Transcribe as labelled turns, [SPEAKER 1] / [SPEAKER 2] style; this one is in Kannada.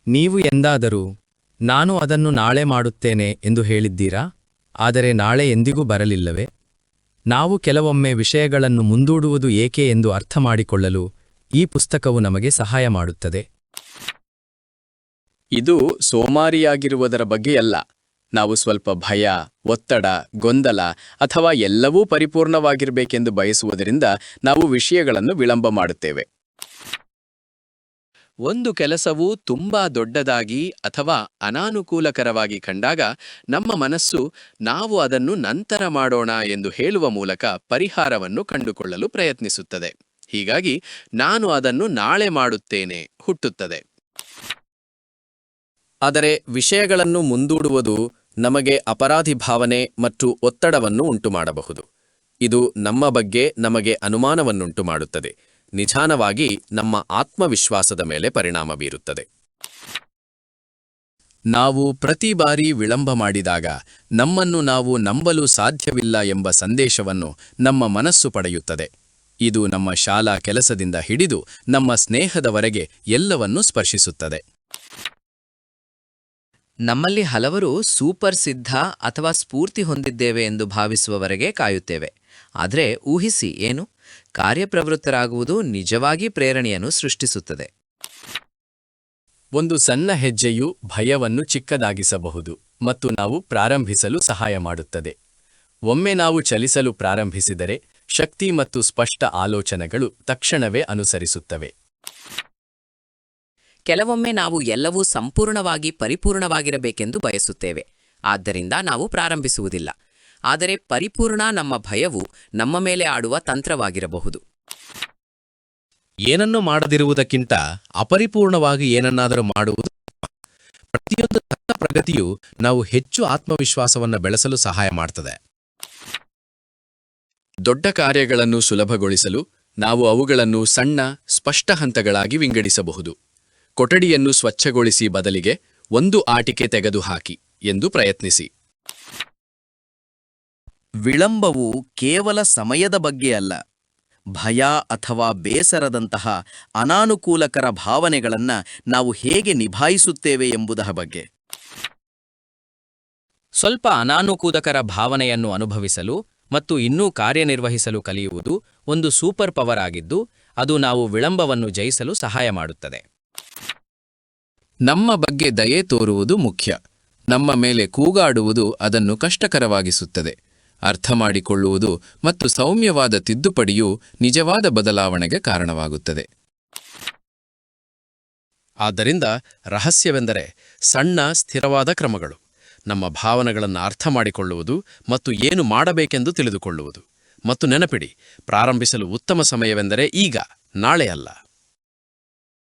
[SPEAKER 1] ನೀವು ಎಂದಾದರೂ ನಾನು ಅದನ್ನು ನಾಳೆ ಮಾಡುತ್ತೇನೆ ಎಂದು ಹೇಳಿದ್ದೀರಾ? ಆದರೆ ನಾಳೆ ಎಂದಿಗೂ ಬರಲಿಲ್ಲವೇ? ನಾವು ಕೆಲವೊಮ್ಮೆ ವಿಷಯಗಳನ್ನು ಮುಂದೂಡುವುದು ಏಕೆ ಎಂದು ಅರ್ಥಮಾಡಿಕೊಳ್ಳಲು ಈ ಪುಸ್ತಕವು ನಮಗೆ ಸಹಾಯ ಮಾಡುತ್ತದೆ.
[SPEAKER 2] ಇದು ಸೋಮಾರಿಯಾಗಿರುವುದರ ಬಗ್ಗೆಯಲ್ಲ. ನಾವು ಸ್ವಲ್ಪ ಭಯ, ಒತ್ತಡ, ಗೊಂದಲ ಅಥವಾ ಎಲ್ಲವೂ ಪರಿಪೂರ್ಣವಾಗಿರಬೇಕೆಂದು ಬಯಸುವುದರಿಂದ ನಾವು ವಿಷಯಗಳನ್ನು ವಿಳಂಬ ಮಾಡುತ್ತೇವೆ. ಒಂದು ಕೆಲಸವು ತುಂಬಾ ದೊಡ್ಡದಾಗಿ ಅಥವಾ ಅನಾನುಕೂಲಕರವಾಗಿ ಕಂಡಾಗ ನಮ್ಮ ಮನಸ್ಸು ನಾವು ಅದನ್ನು ನಂತರ ಮಾಡೋಣ ಎಂದು ಹೇಳುವ ಮೂಲಕ ಪರಿಹಾರವನ್ನು ಕಂಡುಕೊಳ್ಳಲು ಪ್ರಯತ್ನಿಸುತ್ತದೆ. ಹೀಗಾಗಿ ನಾನು ಅದನ್ನು ನಾಳೆ ಮಾಡುತ್ತೇನೆ ಹುಟ್ಟುತ್ತದೆ. ಆದರೆ ವಿಷಯಗಳನ್ನು ಮುಂದೂಡುವುದು ನಮಗೆ ಅಪರಾಧಿ ಭಾವನೆ ಮತ್ತು ಒತ್ತಡವನ್ನು ಉಂಟುಮಾಡಬಹುದು. ಇದು ನಮ್ಮ ಬಗ್ಗೆ ನಮಗೆ ಅನುಮಾನವನ್ನುಂಟು ಮಾಡುತ್ತದೆ. ನಿಧಾನವಾಗಿ ನಮ್ಮ ಆತ್ಮವಿಶ್ವಾಸದ ಮೇಲೆ ಪರಿಣಾಮ ಬೀರುತ್ತದೆ. ನಾವು ಪ್ರತಿ ಬಾರಿ ವಿಳಂಬ ಮಾಡಿದಾಗ ನಮ್ಮನ್ನು ನಾವು ನಂಬಲು ಸಾಧ್ಯವಿಲ್ಲ ಎಂಬ ಸಂದೇಶವನ್ನು ನಮ್ಮ ಮನಸ್ಸು ಪಡೆಯುತ್ತದೆ. ಇದು ನಮ್ಮ ಶಾಲಾ ಕೆಲಸದಿಂದ ಹಿಡಿದು ನಮ್ಮ ಸ್ನೇಹದವರೆಗೆ ಎಲ್ಲವನ್ನೂ ಸ್ಪರ್ಶಿಸುತ್ತದೆ.
[SPEAKER 3] ನಮ್ಮಲ್ಲಿ ಹಲವರು ಸೂಪರ್ ಸಿದ್ಧ ಅಥವಾ ಸ್ಫೂರ್ತಿ ಹೊಂದಿದ್ದೇವೆ ಎಂದು ಭಾವಿಸುವವರೆಗೆ ಕಾಯುತ್ತೇವೆ. ಆದರೆ ಊಹಿಸಿ, ಏನು? ಕಾರ್ಯಪ್ರವೃತ್ತರಾಗುವುದು ನಿಜವಾಗಿ ಪ್ರೇರಣೆಯನ್ನು ಸೃಷ್ಟಿಸುತ್ತದೆ.
[SPEAKER 1] ಒಂದು ಸಣ್ಣ ಹೆಜ್ಜೆಯು ಭಯವನ್ನು ಚಿಕ್ಕದಾಗಿಸಬಹುದು ಮತ್ತು ನಾವು ಪ್ರಾರಂಭಿಸಲು ಸಹಾಯ ಮಾಡುತ್ತದೆ. ಒಮ್ಮೆ ನಾವು ಚಲಿಸಲು ಪ್ರಾರಂಭಿಸಿದರೆ ಶಕ್ತಿ ಮತ್ತು ಸ್ಪಷ್ಟ ಆಲೋಚನೆಗಳು ತಕ್ಷಣವೇ ಅನುಸರಿಸುತ್ತವೆ.
[SPEAKER 4] ಕೆಲವೊಮ್ಮೆ ನಾವು ಎಲ್ಲವೂ ಸಂಪೂರ್ಣವಾಗಿ ಪರಿಪೂರ್ಣವಾಗಿರಬೇಕೆಂದು ಬಯಸುತ್ತೇವೆ. ಆದ್ದರಿಂದ ನಾವು ಪ್ರಾರಂಭಿಸುವುದಿಲ್ಲ. ಆದರೆ ಪರಿಪೂರ್ಣ ನಮ್ಮ ಭಯವು ನಮ್ಮ ಮೇಲೆ ಆಡುವ ತಂತ್ರವಾಗಿರಬಹುದು.
[SPEAKER 5] ಏನನ್ನು ಮಾಡದಿರುವುದಕ್ಕಿಂತ ಅಪರಿಪೂರ್ಣವಾಗಿ ಏನನ್ನಾದರೂ ಮಾಡುವುದು. ಪ್ರತಿಯೊಂದು ಸಣ್ಣ ಪ್ರಗತಿಯು ನಾವು ಹೆಚ್ಚು ಆತ್ಮವಿಶ್ವಾಸವನ್ನು ಬೆಳೆಸಲು ಸಹಾಯ ಮಾಡುತ್ತದೆ.
[SPEAKER 2] ದೊಡ್ಡ ಕಾರ್ಯಗಳನ್ನು ಸುಲಭಗೊಳಿಸಲು ನಾವು ಅವುಗಳನ್ನು ಸಣ್ಣ, ಸ್ಪಷ್ಟ ಹಂತಗಳಾಗಿ ವಿಂಗಡಿಸಬಹುದು. ಕೊಠಡಿಯನ್ನು ಸ್ವಚ್ಛಗೊಳಿಸಿ ಬದಲಿಗೆ ಒಂದು ಆಟಿಕೆ ತೆಗೆದುಹಾಕಿ ಎಂದು ಪ್ರಯತ್ನಿಸಿ.
[SPEAKER 6] ವಿಳಂಬವು ಕೇವಲ ಸಮಯದ ಬಗ್ಗೆ ಅಲ್ಲ, ಭಯ ಅಥವಾ ಬೇಸರದಂತಹ ಅನಾನುಕೂಲಕರ ಭಾವನೆಗಳನ್ನು ನಾವು ಹೇಗೆ ನಿಭಾಯಿಸುತ್ತೇವೆ ಎಂಬುದರ ಬಗ್ಗೆ.
[SPEAKER 1] ಸ್ವಲ್ಪ ಅನಾನುಕೂಲಕರ ಭಾವನೆಯನ್ನು ಅನುಭವಿಸಲು ಮತ್ತು ಇನ್ನೂ ಕಾರ್ಯನಿರ್ವಹಿಸಲು ಕಲಿಯುವುದು ಒಂದು ಸೂಪರ್ ಪವರ್ ಆಗಿದ್ದು, ಅದು ನಾವು ವಿಳಂಬವನ್ನು ಜಯಿಸಲು ಸಹಾಯ ಮಾಡುತ್ತದೆ.
[SPEAKER 2] ನಮ್ಮ ಬಗ್ಗೆ ದಯೆ ತೋರುವುದು ಮುಖ್ಯ. ನಮ್ಮ ಮೇಲೆ ಕೂಗಾಡುವುದು ಅದನ್ನು ಕಷ್ಟಕರವಾಗಿಸುತ್ತದೆ. ಅರ್ಥಮಾಡಿಕೊಳ್ಳುವುದು ಮತ್ತು ಸೌಮ್ಯವಾದ ತಿದ್ದುಪಡಿಯು ನಿಜವಾದ ಬದಲಾವಣೆಗೆ ಕಾರಣವಾಗುತ್ತದೆ.
[SPEAKER 5] ಆದ್ದರಿಂದ ರಹಸ್ಯವೆಂದರೆ ಸಣ್ಣ, ಸ್ಥಿರವಾದ ಕ್ರಮಗಳು. ನಮ್ಮ ಭಾವನೆಗಳನ್ನು ಅರ್ಥಮಾಡಿಕೊಳ್ಳುವುದು ಮತ್ತು ಏನು ಮಾಡಬೇಕೆಂದು ತಿಳಿದುಕೊಳ್ಳುವುದು. ಮತ್ತು ನೆನಪಿಡಿ, ಪ್ರಾರಂಭಿಸಲು ಉತ್ತಮ ಸಮಯವೆಂದರೆ ಈಗ, ನಾಳೆ ಅಲ್ಲ.